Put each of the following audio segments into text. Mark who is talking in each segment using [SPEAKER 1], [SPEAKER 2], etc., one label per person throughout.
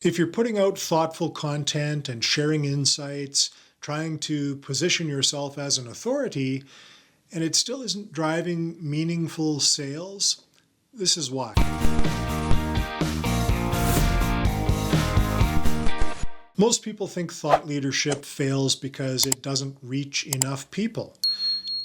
[SPEAKER 1] If you're putting out thoughtful content and sharing insights, trying to position yourself as an authority, and it still isn't driving meaningful sales, this is why. Most people think thought leadership fails because it doesn't reach enough people.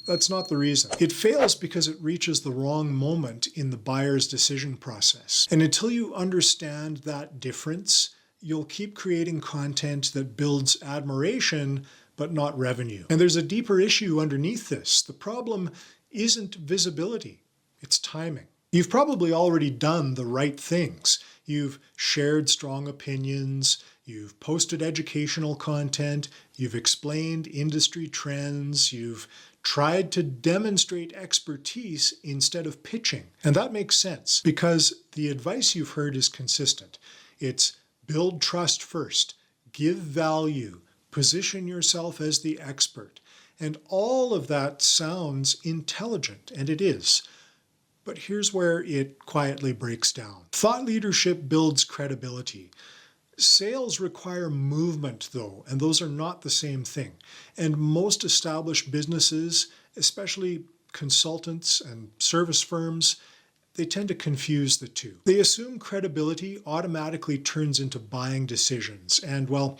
[SPEAKER 1] That's not the reason. It fails because it reaches the wrong moment in the buyer's decision process. And until you understand that difference, you'll keep creating content that builds admiration, but not revenue. And there's a deeper issue underneath this. The problem isn't visibility, it's timing. You've probably already done the right things. You've shared strong opinions, you've posted educational content, you've explained industry trends, you've tried to demonstrate expertise instead of pitching. And that makes sense because the advice you've heard is consistent. It's build trust first, give value, position yourself as the expert. And all of that sounds intelligent, and it is. But here's where it quietly breaks down. Thought leadership builds credibility. Sales require movement, though, and those are not the same thing. And most established businesses, especially consultants and service firms, they tend to confuse the two. They assume credibility automatically turns into buying decisions, and well,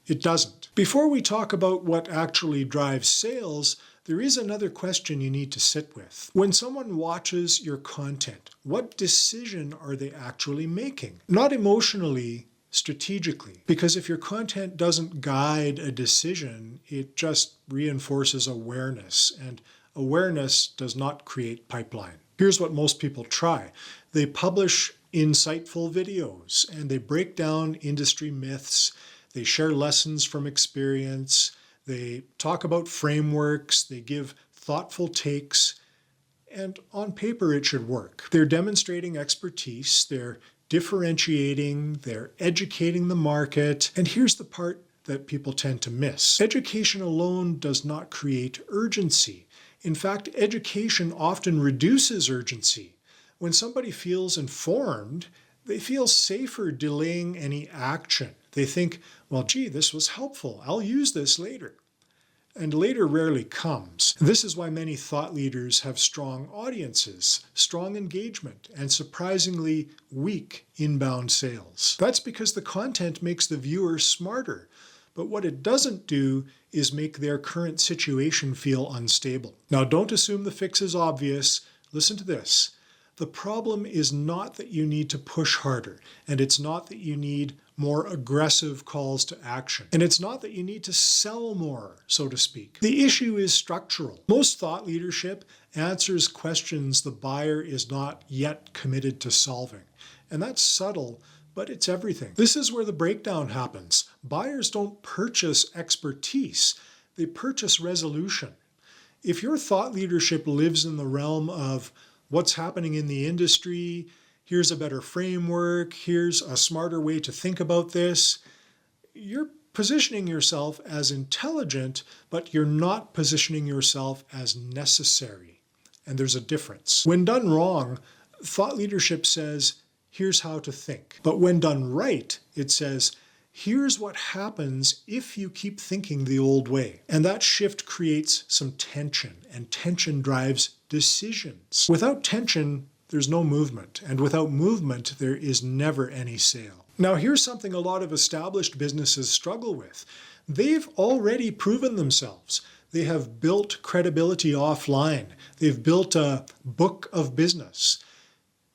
[SPEAKER 1] it doesn't. Before we talk about what actually drives sales, there is another question you need to sit with. When someone watches your content, what decision are they actually making? Not emotionally, strategically. Because if your content doesn't guide a decision, it just reinforces awareness, and awareness does not create pipeline. Here's what most people try. They publish insightful videos and they break down industry myths. They share lessons from experience. They talk about frameworks. They give thoughtful takes. And on paper, it should work. They're demonstrating expertise. They're differentiating. They're educating the market. And here's the part that people tend to miss. Education alone does not create urgency. In fact, education often reduces urgency. When somebody feels informed, they feel safer delaying any action. They think, well, gee, this was helpful. I'll use this later. And later rarely comes. This is why many thought leaders have strong audiences, strong engagement, and surprisingly weak inbound sales. That's because the content makes the viewer smarter. But what it doesn't do is make their current situation feel unstable. Now, don't assume the fix is obvious. Listen to this. The problem is not that you need to push harder, and it's not that you need more aggressive calls to action, and it's not that you need to sell more, so to speak. The issue is structural. Most thought leadership answers questions the buyer is not yet committed to solving, and that's subtle, but it's everything. This is where the breakdown happens. Buyers don't purchase expertise, they purchase resolution. If your thought leadership lives in the realm of what's happening in the industry, here's a better framework, here's a smarter way to think about this, you're positioning yourself as intelligent, but you're not positioning yourself as necessary. And there's a difference. When done wrong, thought leadership says, here's how to think. But when done right, it says, here's what happens if you keep thinking the old way. And that shift creates some tension, and tension drives decisions. Without tension, there's no movement. And without movement, there is never any sale. Now, here's something a lot of established businesses struggle with. They've already proven themselves. They have built credibility offline. They've built a book of business.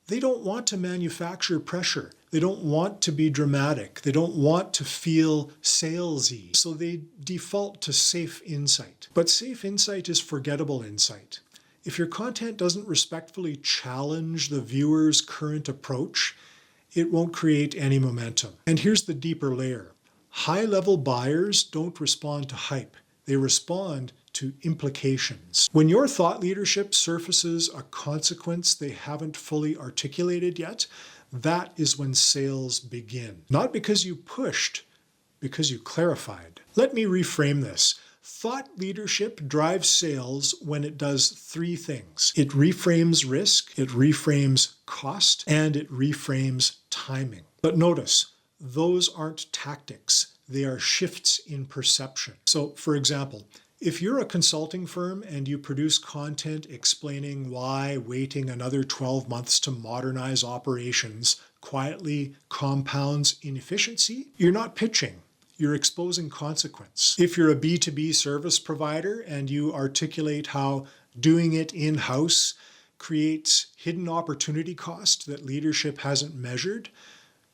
[SPEAKER 1] They don't want to manufacture pressure. They don't want to be dramatic. They don't want to feel salesy. So they default to safe insight. But safe insight is forgettable insight. If your content doesn't respectfully challenge the viewer's current approach, it won't create any momentum. And here's the deeper layer. High-level buyers don't respond to hype. They respond to implications. When your thought leadership surfaces a consequence they haven't fully articulated yet, that is when sales begin. Not because you pushed, because you clarified. Let me reframe this. Thought leadership drives sales when it does three things. It reframes risk, it reframes cost, and it reframes timing. But notice, those aren't tactics. They are shifts in perception. So, for example, if you're a consulting firm and you produce content explaining why waiting another 12 months to modernize operations quietly compounds inefficiency, you're not pitching. You're exposing consequence. If you're a B2B service provider and you articulate how doing it in-house creates hidden opportunity cost that leadership hasn't measured,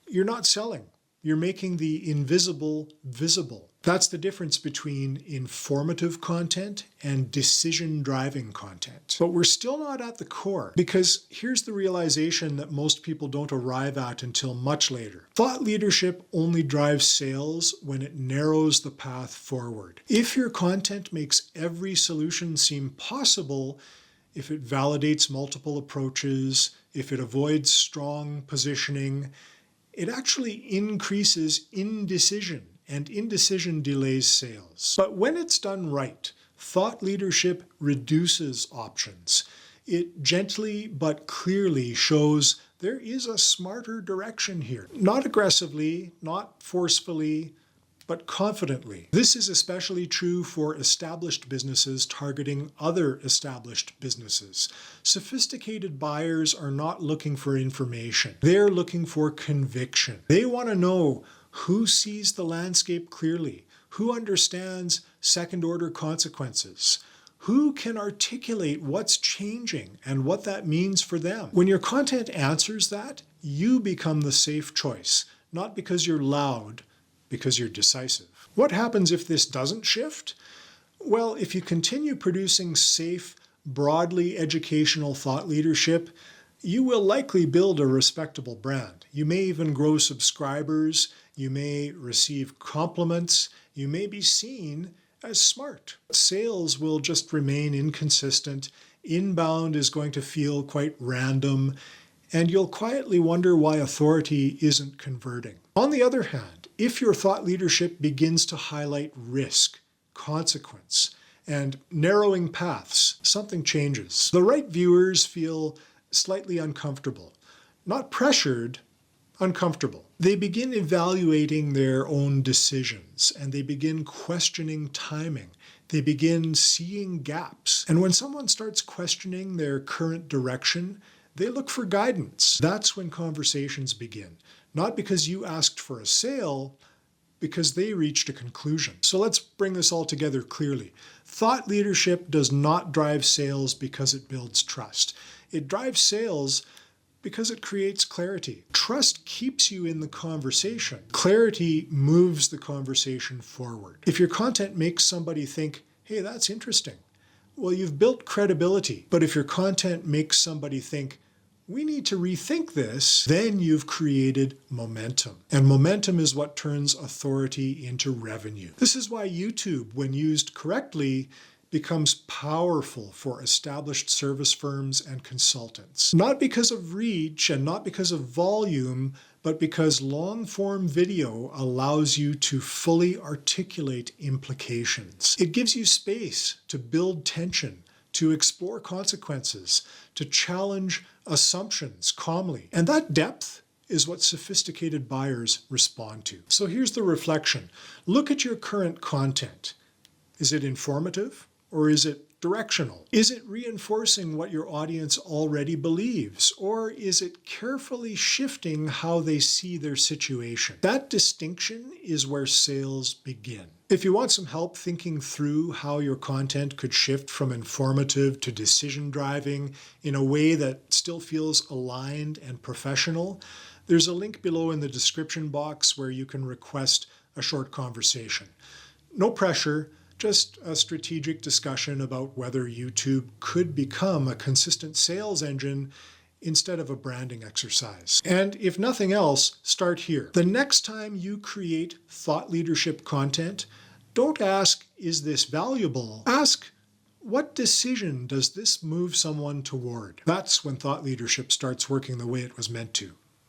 [SPEAKER 1] you're not selling. You're making the invisible visible. That's the difference between informative content and decision-driving content. But we're still not at the core, because here's the realization that most people don't arrive at until much later. Thought leadership only drives sales when it narrows the path forward. If your content makes every solution seem possible, if it validates multiple approaches, if it avoids strong positioning, it actually increases indecision, and indecision delays sales. But when it's done right, thought leadership reduces options. It gently but clearly shows there is a smarter direction here. Not aggressively, not forcefully, but confidently. This is especially true for established businesses targeting other established businesses. Sophisticated buyers are not looking for information. They're looking for conviction. They want to know who sees the landscape clearly, who understands second-order consequences, who can articulate what's changing and what that means for them. When your content answers that, you become the safe choice, not because you're loud, because you're decisive. What happens if this doesn't shift? Well, if you continue producing safe, broadly educational thought leadership, you will likely build a respectable brand. You may even grow subscribers, you may receive compliments, you may be seen as smart. Sales will just remain inconsistent, inbound is going to feel quite random, and you'll quietly wonder why authority isn't converting. On the other hand, if your thought leadership begins to highlight risk, consequence, and narrowing paths, something changes. The right viewers feel slightly uncomfortable, not pressured, uncomfortable. They begin evaluating their own decisions, and they begin questioning timing. They begin seeing gaps. And when someone starts questioning their current direction, they look for guidance. That's when conversations begin. Not because you asked for a sale, because they reached a conclusion. So let's bring this all together clearly. Thought leadership does not drive sales because it builds trust. It drives sales because it creates clarity. Trust keeps you in the conversation. Clarity moves the conversation forward. If your content makes somebody think, hey, that's interesting, well, you've built credibility. But if your content makes somebody think, we need to rethink this, then you've created momentum. And momentum is what turns authority into revenue. This is why YouTube, when used correctly, becomes powerful for established service firms and consultants. Not because of reach and not because of volume, but because long-form video allows you to fully articulate implications. It gives you space to build tension, to explore consequences, to challenge assumptions calmly. And that depth is what sophisticated buyers respond to. So here's the reflection. Look at your current content. Is it informative or is it directional? Is it reinforcing what your audience already believes, or is it carefully shifting how they see their situation? That distinction is where sales begin. If you want some help thinking through how your content could shift from informative to decision driving in a way that still feels aligned and professional, there's a link below in the description box where you can request a short conversation. No pressure, just a strategic discussion about whether YouTube could become a consistent sales engine instead of a branding exercise. And if nothing else, start here. The next time you create thought leadership content, don't ask, is this valuable? Ask, what decision does this move someone toward? That's when thought leadership starts working the way it was meant to.